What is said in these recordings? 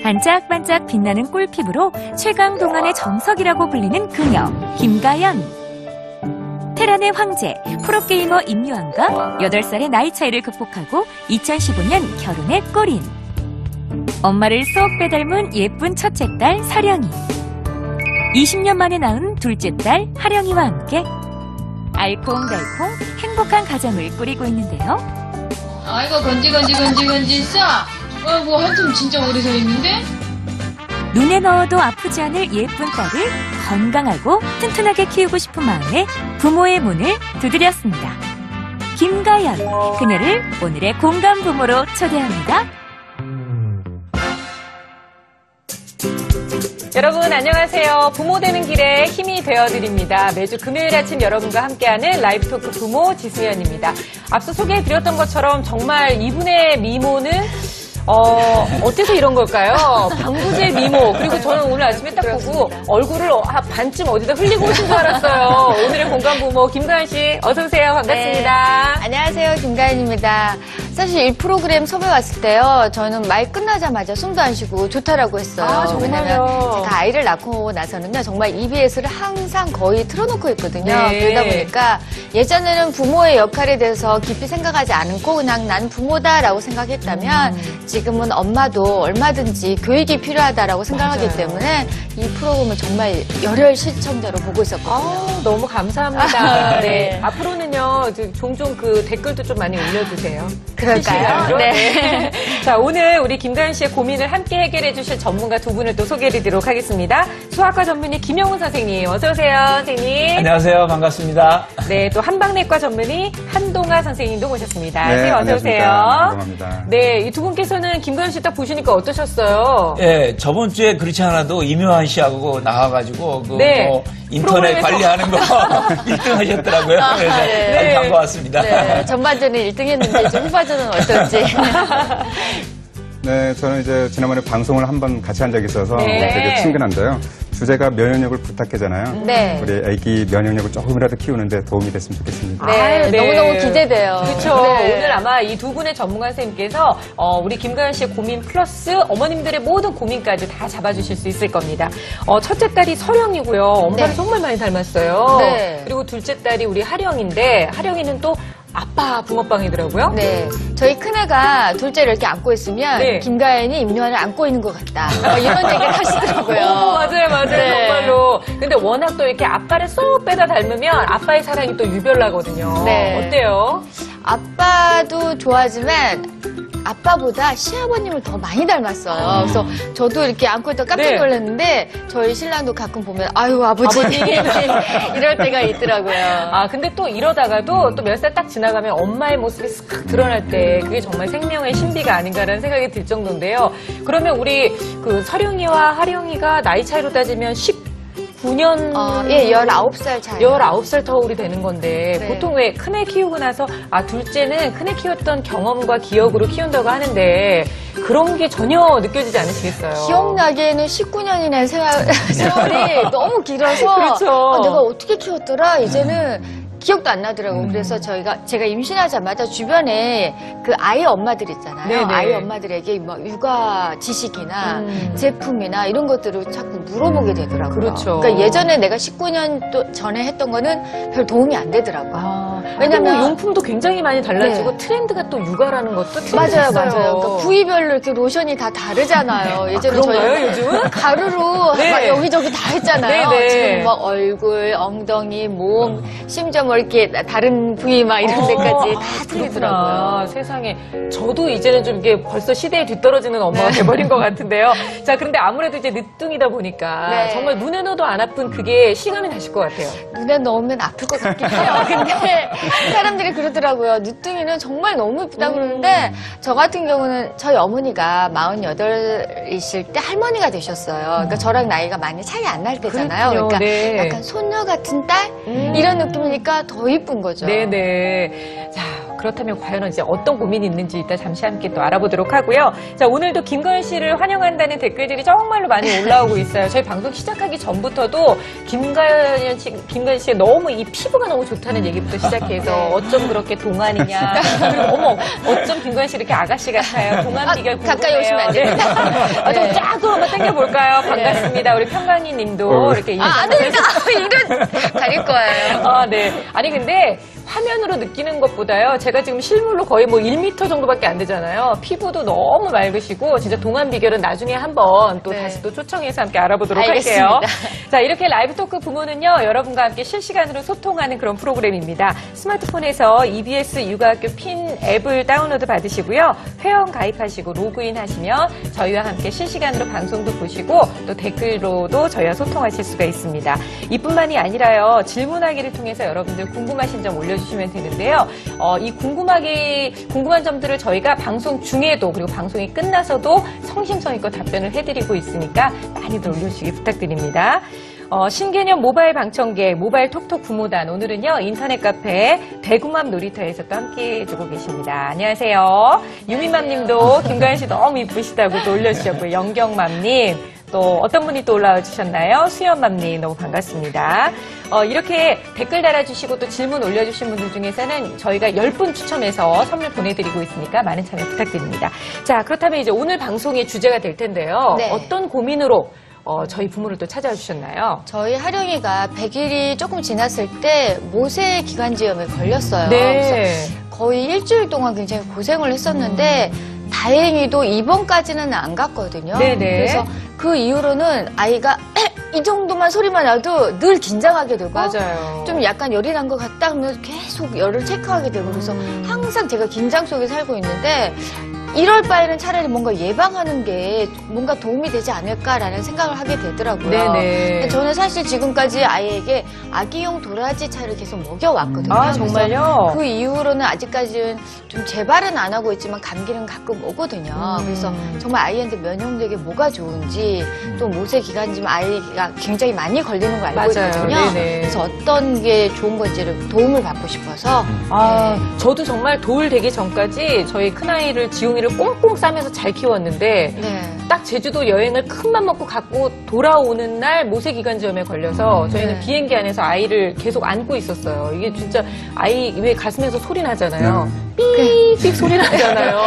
반짝반짝 빛나는 꿀피부로 최강 동안의 정석이라고 불리는 그녀, 김가연. 테란의 황제, 프로게이머 임요한과 8살의 나이 차이를 극복하고 2015년 결혼의 꿀인. 엄마를 쏙 빼닮은 예쁜 첫째 딸 사령이. 20년 만에 낳은 둘째 딸 하령이와 함께 알콩달콩 행복한 가정을 꾸리고 있는데요. 아이고 건지 싸. 뭐 한참 진짜 오래 서 있는데? 눈에 넣어도 아프지 않을 예쁜 딸을 건강하고 튼튼하게 키우고 싶은 마음에 부모의 문을 두드렸습니다. 김가연, 그녀를 오늘의 공감 부모로 초대합니다. 여러분 안녕하세요. 부모 되는 길에 힘이 되어드립니다. 매주 금요일 아침 여러분과 함께하는 라이브 토크 부모 지수연입니다. 앞서 소개해드렸던 것처럼 정말 이분의 미모는 어째서 이런 걸까요? 방부제 미모. 그리고 저는 오늘 아침에 딱 보고 얼굴을 반쯤 어디다 흘리고 오신 줄 알았어요. 오늘의 공감 부모 김가연 씨 어서 오세요. 반갑습니다. 네, 안녕하세요. 김가연입니다. 사실 이 프로그램 섭외 왔을 때요. 저는 말 끝나자마자 숨도 안 쉬고 좋다라고 했어요. 아, 정말요? 왜냐면 제가 아이를 낳고 나서는요. 정말 EBS를 항상 거의 틀어놓고 있거든요. 네. 그러다 보니까 예전에는 부모의 역할에 대해서 깊이 생각하지 않고 그냥 난 부모다라고 생각했다면 지금은 엄마도 얼마든지 교육이 필요하다라고 생각하기 맞아요. 때문에 이 프로그램을 정말 열혈 시청자로 보고 있었거든요. 너무 감사합니다. 네. 네. 앞으로는요, 종종 그 댓글도 좀 많이 올려주세요. 그럴까요? 실시간으로. 네. 자, 오늘 우리 김가연 씨의 고민을 함께 해결해 주실 전문가 두 분을 또 소개해드리도록 하겠습니다. 수학과 전문의 김영훈 선생님, 어서오세요, 선생님. 안녕하세요. 반갑습니다. 네, 또 한방내과 전문의 한동아 선생님도 모셨습니다. 네, 선생님, 어서오세요. 한동아입니다. 네, 이 두 분께서는 김가연 씨 딱 보시니까 어떠셨어요? 예, 저번 주에 그렇지 않아도 임요한 씨하고 나와가지고 그 네. 뭐 인터넷 프로그램에서- 관리하는 거 1등 하셨더라고요. 그래서 네. 아주 반가웠습니다. 네, 전반전은 1등 했는데 이제 후반전은 어떨지. 네, 저는 이제 지난번에 방송을 한번 같이 한 적이 있어서 네. 되게 친근한데요. 주제가 면역력을 부탁해잖아요. 네. 우리 아기 면역력을 조금이라도 키우는데 도움이 됐으면 좋겠습니다. 네, 아, 네. 너무너무 기대돼요. 그렇죠. 네. 오늘 아마 이 두 분의 전문가 선생님께서 우리 김가연 씨의 고민 플러스 어머님들의 모든 고민까지 다 잡아주실 수 있을 겁니다. 첫째 딸이 서령이고요. 엄마를 네. 정말 많이 닮았어요. 네. 그리고 둘째 딸이 우리 하령인데 하령이는 또 아빠 붕어빵이더라고요. 네. 저희 큰애가 둘째를 이렇게 안고 있으면 네. 김가연이 임요한을 안고 있는 것 같다. 이런 얘기를 하시더라고요. 맞아요. 네. 정말로. 근데 워낙 또 이렇게 아빠를 쏙 빼다 닮으면 아빠의 사랑이 또 유별나거든요. 네. 어때요? 아빠도 좋아하지만 아빠보다 시아버님을 더 많이 닮았어요. 그래서 저도 이렇게 안고 있다 깜짝 네. 놀랐는데 저희 신랑도 가끔 보면 아유 아버지 이럴 때가 있더라고요. 근데 또 이러다가도 또 몇 살 딱 지나가면 엄마의 모습이 싹 드러날 때 그게 정말 생명의 신비가 아닌가라는 생각이 들 정도인데요. 그러면 우리 그 서령이와 하령이가 나이 차이로 따지면 19년. 예, 19살 차이. 19살 터울이 되는 건데 네. 보통 왜 큰애 키우고 나서 둘째는 큰애 키웠던 경험과 기억으로 키운다고 하는데 그런 게 전혀 느껴지지 않으시겠어요? 기억나기에는 19년이나 세월이 너무 길어서 그렇죠. 내가 어떻게 키웠더라 이제는 기억도 안 나더라고요. 그래서 제가 임신하자마자 주변에 그 아이 엄마들 있잖아요. 네네. 아이 엄마들에게 뭐 육아 지식이나 제품이나 이런 것들을 자꾸 물어보게 되더라고요. 그렇죠. 그러니까 예전에 내가 19년 전에 했던 거는 별 도움이 안 되더라고요. 왜냐면 왜냐면 용품도 굉장히 많이 달라지고 네. 트렌드가 또 육아라는 것도 트렌드가 맞아요, 있어요. 맞아요. 그러니까 부위별로 이렇게 로션이 다 다르잖아요. 예전에 그런가요, 저희 요즘은? 가루로 네. 막 여기저기 다 했잖아요. 네네. 지금 막 얼굴, 엉덩이, 몸, 심지어 뭐 이렇게 다른 부위 막 이런 데까지 다 틀리더라고요. 그렇구나. 세상에. 저도 이제는 좀 이게 벌써 시대에 뒤떨어지는 엄마가 돼버린 것 같은데요. 자, 그런데 아무래도 이제 늦둥이다 보니까 네. 정말 눈에 넣어도 안 아픈 그게 시간이 나실 것 같아요. 눈에 넣으면 아플 것 같긴 해요. 근데 사람들이 그러더라고요. 늦둥이는 정말 너무 예쁘다 그러는데 저 같은 경우는 저희 어머니가 48이실 때 할머니가 되셨어요. 그러니까 저랑 나이가 많이 차이 안 날 때잖아요. 그렇군요. 그러니까 네. 약간 손녀 같은 딸? 이런 느낌이니까 더 이쁜 거죠. 네네. 자, 그렇다면 과연 이제 어떤 고민이 있는지 이따 잠시 함께 또 알아보도록 하고요. 자, 오늘도 김가연 씨를 환영한다는 댓글들이 정말로 많이 올라오고 있어요. 저희 방송 시작하기 전부터도 김가연 씨가 너무 이 피부가 너무 좋다는 얘기부터 시작해서 어쩜 그렇게 동안이냐. 그리고 어머, 어쩜 김가연 씨 이렇게 아가씨 같아요. 동안 비결 궁금해요. 가까이 오시면 안 됩니다. 좀 쫙 한번 당겨볼까요? 반갑습니다. 우리 평강희 님도 이렇게 안 됩니다. 이런 가릴 거예요. 네. 아니, 근데 화면으로 느끼는 것보다요. 제가 지금 실물로 거의 뭐 1m 정도밖에 안 되잖아요. 피부도 너무 맑으시고 진짜 동안 비결은 나중에 한번 또 다시 또 초청해서 함께 알아보도록 알겠습니다. 할게요. 자, 이렇게 라이브 토크 부모는요. 여러분과 함께 실시간으로 소통하는 그런 프로그램입니다. 스마트폰에서 EBS 육아학교 핀 앱을 다운로드 받으시고요. 회원 가입하시고 로그인 하시면 저희와 함께 실시간으로 방송도 보시고 또 댓글로도 저희와 소통하실 수가 있습니다. 이뿐만이 아니라요. 질문하기를 통해서 여러분들 궁금하신 점 올려주시면 되는데요. 이 궁금한 점들을 저희가 방송 중에도 그리고 방송이 끝나서도 성심성의껏 답변을 해드리고 있으니까 많이들 올려주시기 부탁드립니다. 신개념 모바일 방청객, 모바일 톡톡 부모단. 오늘은요, 인터넷 카페 대구맘 놀이터에서 또 함께 해주고 계십니다. 안녕하세요. 유미맘님도 김가연 씨 너무 이쁘시다고 또 올려주셨고요. 영경맘님. 또 어떤 분이 또 올라와 주셨나요? 수연맘님 너무 반갑습니다. 이렇게 댓글 달아주시고 또 질문 올려주신 분들 중에서는 저희가 10분 추첨해서 선물 보내드리고 있으니까 많은 참여 부탁드립니다. 자, 그렇다면 이제 오늘 방송의 주제가 될 텐데요. 네. 어떤 고민으로 저희 부모를 또 찾아와 주셨나요? 저희 하령이가 100일이 조금 지났을 때 모세 기관지염에 걸렸어요. 네. 그래서 거의 일주일 동안 굉장히 고생을 했었는데 다행히도 입원까지는 안 갔거든요. 네네. 그래서 그 이후로는 아이가 이 정도만 소리만 나도 늘 긴장하게 되고 맞아요. 좀 약간 열이 난 것 같다 하면 계속 열을 체크하게 되고 그래서 항상 제가 긴장 속에 살고 있는데 이럴 바에는 차라리 뭔가 예방하는 게 뭔가 도움이 되지 않을까라는 생각을 하게 되더라고요. 네네. 근데 저는 사실 지금까지 아이에게 아기용 도라지 차를 계속 먹여왔거든요. 아, 정말요? 그 이후로는 아직까지는 좀 재발은 안 하고 있지만 감기는 가끔 오거든요. 그래서 정말 아이한테 면역력에 뭐가 좋은지 또 모세 기관지염 아이가 굉장히 많이 걸리는 거 알고 맞아요. 있거든요. 네네. 그래서 어떤 게 좋은 건지를 도움을 받고 싶어서 저도 정말 돌 되기 전까지 저희 큰아이를 지웅이를 꽁꽁 싸면서 잘 키웠는데 네. 딱 제주도 여행을 큰맘 먹고 갖고 돌아오는 날 모세기관지염에 걸려서 저희는 네. 비행기 안에서 아이를 계속 안고 있었어요. 이게 진짜 아이 왜 가슴에서 소리 나잖아요. 삑삑 소리 나잖아요.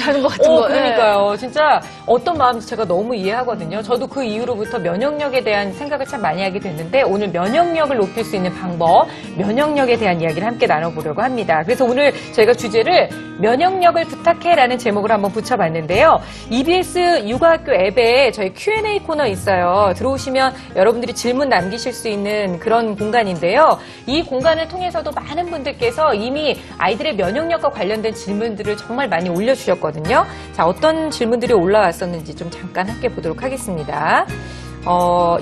하는 것 같은 거. 그러니까요. 진짜 어떤 마음인지 제가 너무 이해하거든요. 저도 그 이후로부터 면역력에 대한 생각을 참 많이 하게 됐는데 오늘 면역력을 높일 수 있는 방법, 면역력에 대한 이야기를 함께 나눠보려고 합니다. 그래서 오늘 저희가 주제를 면역력을 부탁해라는 제목으로 한번 붙여봤는데요. EBS 육아학교 앱에 저희 Q&A 코너 있어요. 들어오시면 여러분들이 질문 남기실 수 있는 그런 공간인데요. 이 공간을 통해서도 많은 분들께서 이미 아이들의 면역력과 관련된 질문들을 정말 많이 올려주셨거든요. 자, 어떤 질문들이 올라왔었는지 좀 잠깐 함께 보도록 하겠습니다.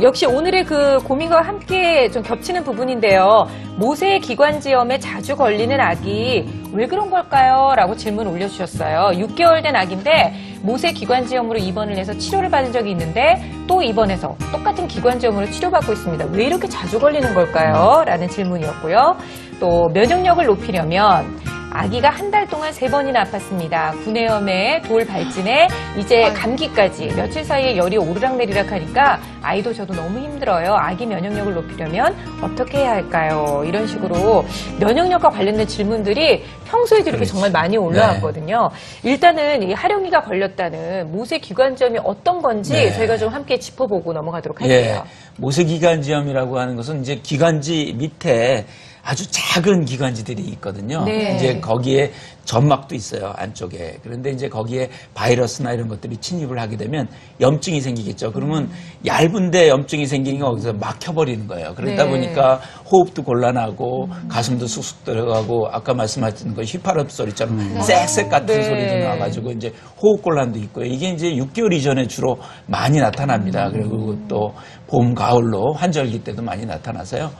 역시 오늘의 그 고민과 함께 좀 겹치는 부분인데요. 모세 기관지염에 자주 걸리는 아기 왜 그런 걸까요? 라고 질문 올려주셨어요. 6개월 된 아기인데 모세 기관지염으로 입원을 해서 치료를 받은 적이 있는데 또 입원해서 똑같은 기관지염으로 치료받고 있습니다. 왜 이렇게 자주 걸리는 걸까요? 라는 질문이었고요. 또 면역력을 높이려면 아기가 한 달 동안 3번이나 아팠습니다. 구내염에 돌 발진에 이제 감기까지 며칠 사이에 열이 오르락내리락 하니까 아이도 저도 너무 힘들어요. 아기 면역력을 높이려면 어떻게 해야 할까요? 이런 식으로 면역력과 관련된 질문들이 평소에도 이렇게 정말 많이 올라왔거든요. 일단은 이 하령이가 걸렸다는 모세기관지염이 어떤 건지 저희가 좀 함께 짚어보고 넘어가도록 할게요. 모세기관지염이라고 하는 것은 이제 기관지 밑에 아주 작은 기관지들이 있거든요. 네. 이제 거기에 점막도 있어요, 안쪽에. 그런데 이제 거기에 바이러스나 이런 것들이 침입을 하게 되면 염증이 생기겠죠. 그러면 얇은데 염증이 생기니까 거기서 막혀버리는 거예요. 그러다 네. 보니까 호흡도 곤란하고 가슴도 쑥쑥 들어가고 아까 말씀하신 거 휘파람 소리처럼 쌕쌕 같은 소리도 나와가지고 이제 호흡곤란도 있고요. 이게 이제 6개월 이전에 주로 많이 나타납니다. 그리고 또 봄, 가을로 환절기 때도 많이 나타나서요.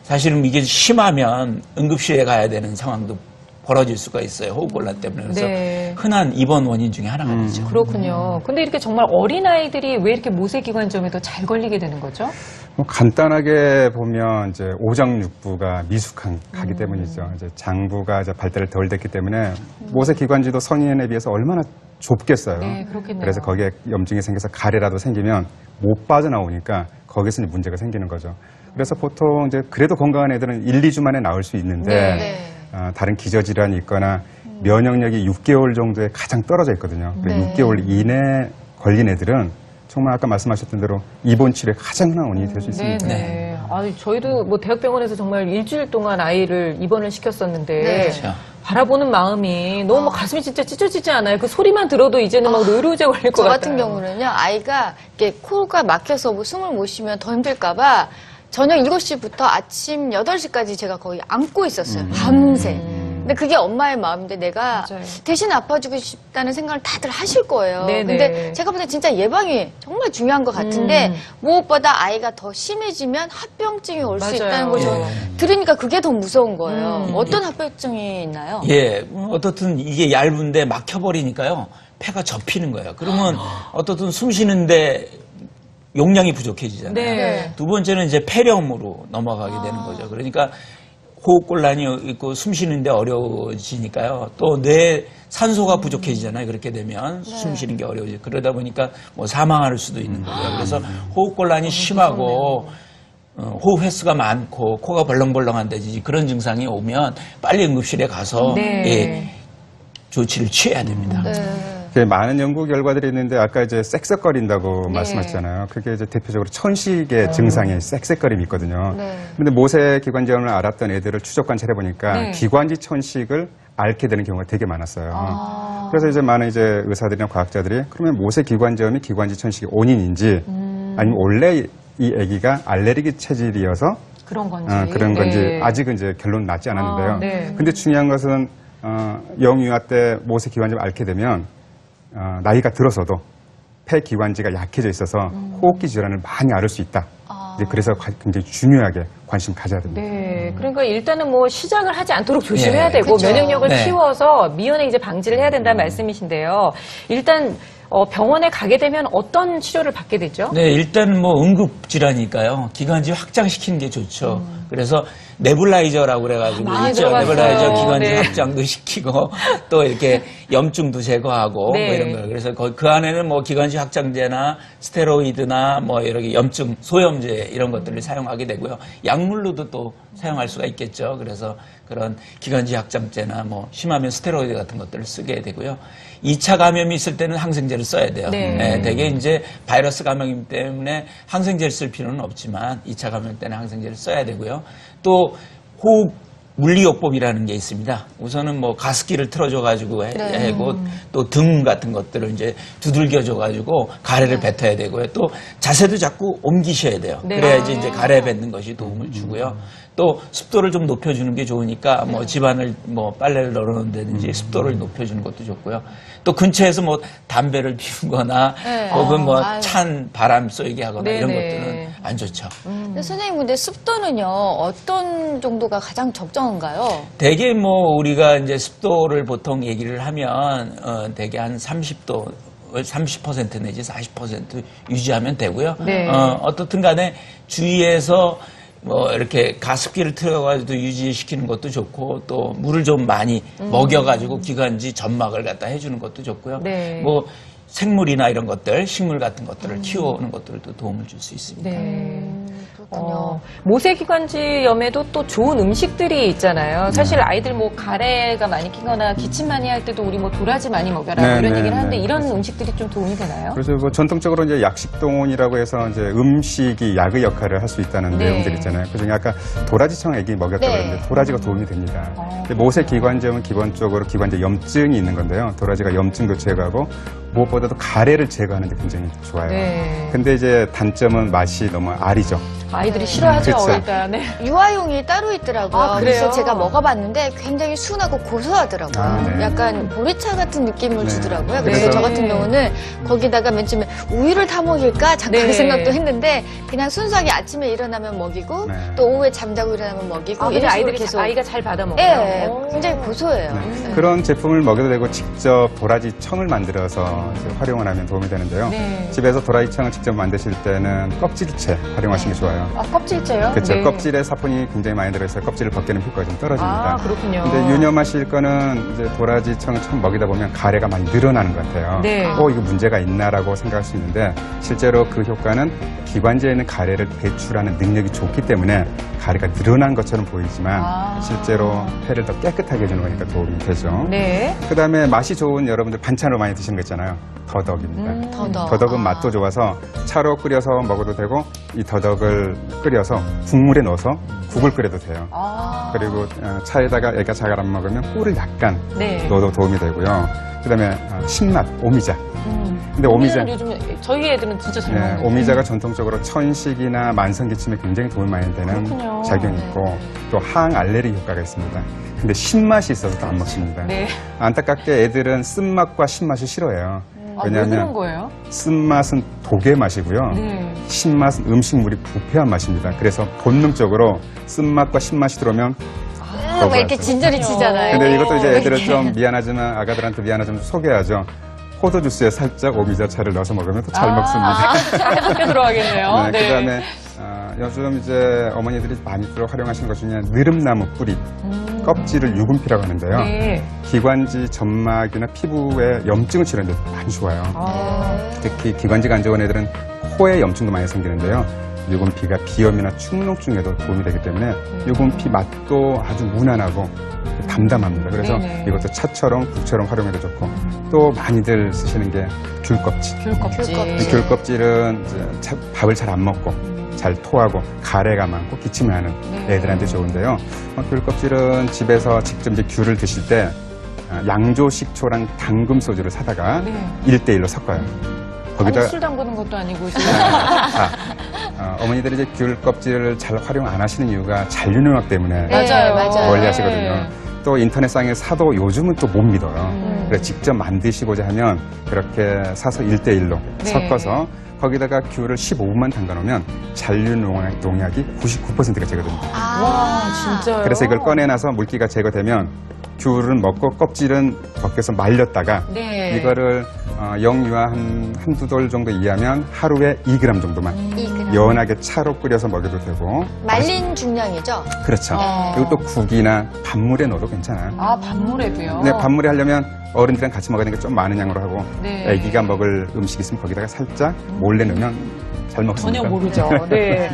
사실은 이게 심하면 응급실에 가야 되는 상황도 벌어질 수가 있어요. 호흡곤란 때문에. 그래서 네. 흔한 입원 원인 중에 하나가 되죠. 그렇군요. 근데 이렇게 정말 어린아이들이 왜 이렇게 모세기관지염에 더 잘 걸리게 되는 거죠? 뭐 간단하게 보면 이제 오장육부가 미숙하기 때문이죠. 이제 장부가 이제 발달을 덜 됐기 때문에 모세기관지도 성인에 비해서 얼마나 좁겠어요. 네, 그렇겠네요. 그래서 거기에 염증이 생겨서 가래라도 생기면 못 빠져나오니까 거기서 이제 문제가 생기는 거죠. 그래서 보통 이제 그래도 건강한 애들은 1, 2주 만에 나올 수 있는데 네. 다른 기저질환이 있거나 면역력이 6개월 정도에 가장 떨어져 있거든요. 네. 6개월 이내 걸린 애들은 정말 아까 말씀하셨던 대로 입원 치료의 가장 흔한 원인이 될 수 있습니다. 네. 아니, 저희도 뭐 대학병원에서 정말 일주일 동안 아이를 입원을 시켰었는데 네. 그렇죠. 바라보는 마음이 너무 가슴이 진짜 찢어지지 않아요? 그 소리만 들어도 이제는 막 의료제 걸릴 것 저 같아요. 같은 경우는요, 아이가 이렇게 코가 막혀서 뭐 숨을 못 쉬면 더 힘들까봐 저녁 7시부터 아침 8시까지 제가 거의 안고 있었어요. 밤새. 근데 그게 엄마의 마음인데 내가 맞아요. 대신 아파주고 싶다는 생각을 다들 하실 거예요. 네네. 근데 제가 볼 때 진짜 예방이 정말 중요한 것 같은데 무엇보다 아이가 더 심해지면 합병증이 올 수 맞아요. 있다는 걸 저 들으니까 그게 더 무서운 거예요. 어떤 합병증이 있나요? 예, 어떻든 이게 얇은데 막혀버리니까요. 폐가 접히는 거예요. 그러면 어떻든 숨 쉬는데 용량이 부족해지잖아요. 네. 두 번째는 이제 폐렴으로 넘어가게 되는 거죠. 그러니까 호흡곤란이 있고 숨 쉬는데 어려워지니까요. 또 뇌 산소가 부족해지잖아요. 그렇게 되면 숨 쉬는 게 어려워지죠. 그러다 보니까 뭐 사망할 수도 있는 거고요. 그래서 호흡곤란이 심하고 호흡 횟수가 많고 코가 벌렁벌렁한다든지 그런 증상이 오면 빨리 응급실에 가서 네. 예, 조치를 취해야 됩니다. 네, 많은 연구 결과들이 있는데 아까 이제 쌕쌕거린다고 말씀하셨잖아요. 그게 이제 대표적으로 천식의 증상에 쌕쌕거림이 있거든요. 네. 근데 모세기관지염을 앓았던 애들을 추적 관찰해 보니까 네. 기관지 천식을 앓게 되는 경우가 되게 많았어요. 그래서 이제 많은 이제 의사들이나 과학자들이 그러면 모세기관지염이 기관지 천식의 원인인지 아니면 원래 이 아기가 알레르기 체질이어서 그런 건지. 그런 건지 네. 아직은 이제 결론은 나지 않았는데요. 아, 네. 근데 중요한 것은 영유아 때 모세기관지염을 앓게 되면 나이가 들어서도 폐기관지가 약해져 있어서 호흡기 질환을 많이 앓을 수 있다. 이제 그래서 굉장히 중요하게 관심 가져야 됩니다. 네, 그러니까 일단은 뭐 시작을 하지 않도록 조심해야 네, 되고 그쵸. 면역력을 네. 키워서 미연에 이제 방지를 해야 된다는 말씀이신데요. 일단 병원에 가게 되면 어떤 치료를 받게 되죠? 네, 일단 뭐 응급질환이니까요. 기관지 확장시키는 게 좋죠. 그래서 네블라이저라고 그래가지고 많이 있죠. 들어봤어요. 네블라이저 기관지 네. 확장도 시키고 또 이렇게 염증도 제거하고 네. 뭐 이런 거예요. 그래서 그 안에는 뭐 기관지 확장제나 스테로이드나 뭐 여러 개 염증 소염제 이런 것들을 사용하게 되고요. 약물로도 또 사용할 수가 있겠죠. 그래서 그런 기관지 확장제나 뭐 심하면 스테로이드 같은 것들을 쓰게 되고요. 2차 감염이 있을 때는 항생제를 써야 돼요. 네. 네, 대개 이제 바이러스 감염이기 때문에 항생제를 쓸 필요는 없지만 2차 감염 때는 항생제를 써야 되고요. 또 호흡 물리요법이라는 게 있습니다. 우선은 뭐 가습기를 틀어줘가지고 하고 또 등 같은 것들을 이제 두들겨줘가지고 가래를 뱉어야 되고요. 또 자세도 자꾸 옮기셔야 돼요. 네. 그래야지 이제 가래 뱉는 것이 도움을 주고요. 또 습도를 좀 높여주는 게 좋으니까 뭐 집안을 뭐 빨래를 널어놓는다든지 습도를 높여주는 것도 좋고요. 또 근처에서 뭐 담배를 피우거나 네. 혹은 뭐 아유. 찬 바람 쏘이게 하거나 이런 네네. 것들은 안 좋죠. 근데 선생님, 근데 습도는요, 어떤 정도가 가장 적정한가요? 대개 뭐 우리가 이제 습도를 보통 얘기를 하면 대개 한 30도 30% 내지 40% 유지하면 되고요. 네. 어떻든 간에 주위에서 뭐 이렇게 가습기를 틀어가지고 유지시키는 것도 좋고 또 물을 좀 많이 먹여가지고 기관지 점막을 갖다 해주는 것도 좋고요. 네. 뭐 생물이나 이런 것들, 식물 같은 것들을 키워오는 것들도 도움을 줄 수 있습니다. 네. 그렇군요. 모세기관지염에도 또 좋은 음식들이 있잖아요. 사실 아이들 뭐 가래가 많이 끼거나 기침 많이 할 때도 우리 뭐 도라지 많이 먹여라 네, 뭐 이런 네, 얘기를 하는데 네. 이런 음식들이 좀 도움이 되나요? 그래서 뭐 전통적으로 이제 약식동원이라고 해서 이제 음식이 약의 역할을 할 수 있다는 네. 내용들 있잖아요. 그중에 아까 도라지청 애기 먹였다고 네. 했는데 도라지가 도움이 됩니다. 근데 모세기관지염은 기본적으로 기관지 염증이 있는 건데요. 도라지가 염증도 제거하고 무엇보다도 가래를 제거하는 데 굉장히 좋아요. 네. 근데 이제 단점은 맛이 너무 알이죠. 아이들이 싫어하죠, 그쵸. 일단. 네. 유아용이 따로 있더라고요. 아, 그래요? 그래서 제가 먹어봤는데 굉장히 순하고 고소하더라고요. 아, 네. 약간 보리차 같은 느낌을 네. 주더라고요. 네. 그래서 저 같은 경우는 거기다가 맨 처음에 우유를 타 먹일까 잠깐 네. 그 생각도 했는데 그냥 순수하게 아침에 일어나면 먹이고 네. 또 오후에 잠자고 일어나면 먹이고 근데 이런 식으로 아이들이 계속. 아이가 잘 받아 먹어요. 예, 오. 굉장히 고소해요. 네. 네. 그런 제품을 먹여도 되고 직접 도라지 청을 만들어서 이제 활용을 하면 도움이 되는데요. 네. 집에서 도라지 청을 직접 만드실 때는 껍질채 활용하시는 게 좋아요. 아, 껍질째요? 그렇죠. 네. 껍질에 사폰이 굉장히 많이 들어있어서 껍질을 벗기는 효과가 좀 떨어집니다. 아, 그렇군요. 근데 유념하실 거는 이제 도라지 청을 처음 먹이다 보면 가래가 많이 늘어나는 것 같아요. 네. 이거 문제가 있나라고 생각할 수 있는데 실제로 그 효과는 기관지에 있는 가래를 배출하는 능력이 좋기 때문에 가래가 늘어난 것처럼 보이지만 아. 실제로 폐를 더 깨끗하게 해주는 거니까 도움이 되죠. 네. 그 다음에 맛이 좋은 여러분들 반찬으로 많이 드시는 거 있잖아요. 더덕입니다. 더덕은 맛도 좋아서 차로 끓여서 먹어도 되고 이 더덕을 끓여서 국물에 넣어서 국을 끓여도 돼요. 아. 그리고 차에다가 애가 잘 안 먹으면 꿀을 약간 네. 넣어도 도움이 되고요. 그다음에 신맛, 오미자. 근데 오미자는 요즘 저희 애들은 진짜 잘 먹는 거 오미자가 전통적으로 천식이나 만성기침에 굉장히 도움이 많이 되는 그렇군요. 작용이 있고 또 항알레르기 효과가 있습니다. 근데 신맛이 있어서 또 안 먹습니다. 네. 안타깝게 애들은 쓴맛과 신맛을 싫어해요. 아, 왜 그런 왜냐하면 거예요? 쓴맛은 독의 맛이고요. 네. 신맛은 음식물이 부패한 맛입니다. 그래서 본능적으로 쓴맛과 신맛이 들어오면 왜 이렇게 진저리 치잖아요. 근데 이것도 이제 왜 애들을 이렇게. 좀 미안하지만 아가들한테 미안하지만 좀 소개하죠. 포도 주스에 살짝 오미자 차를 넣어서 먹으면 또 잘 먹습니다. 잘 먹게 들어가겠네요. 네, 그다음에 요즘 이제 어머니들이 많이 활용하시는 것 중에 느릅나무 뿌리 껍질을 유분피라고 하는데요. 네. 기관지, 점막이나 피부에 염증을 치료하는 데 많이 좋아요. 아. 특히 기관지가 안 좋은 애들은 코에 염증도 많이 생기는데요. 유분피가 비염이나 축농증에도 도움이 되기 때문에 유분피 맛도 아주 무난하고 담담합니다. 그래서 네네. 이것도 차처럼 국처럼 활용해도 좋고 또 많이들 쓰시는 게 귤껍질. 귤껍질. 이 귤껍질은 이제 밥을 잘 안 먹고 잘 토하고 가래가 많고 기침을 하는 네. 애들한테 좋은데요. 귤껍질은 집에서 직접 이제 귤을 드실 때 양조식초랑 당금 소주를 사다가 네. 1대1로 섞어요. 거기다 아니, 술 담그는 것도 아니고 지금. 어머니들이 이제 귤 껍질을 잘 활용 안 하시는 이유가 잔류농약 때문에 네, 맞아요. 멀리 네. 하시거든요. 또 인터넷상에 사도 요즘은 또 못 믿어요. 그래서 직접 만드시고자 하면 그렇게 사서 1대1로 네. 섞어서 거기다가 귤을 15분만 담가놓으면 잔류농약이 99%가 제거됩니다. 와, 진짜요? 그래서 이걸 꺼내놔서 물기가 제거되면 귤은 먹고 껍질은 벗겨서 말렸다가 네. 이거를 영유아 한두 돌 정도 이하면 하루에 2g 정도만 2g. 연하게 차로 끓여서 먹여도 되고 말린 중량이죠? 그렇죠. 어. 그리고 또 국이나 밥물에 넣어도 괜찮아요. 아, 밥물에도요? 근데 밥물에 하려면 어른들이랑 같이 먹으니까 좀 많은 양으로 하고 네. 아기가 먹을 음식 있으면 거기다가 살짝 몰래 넣으면 잘 먹습니다. 전혀 모르죠. 네.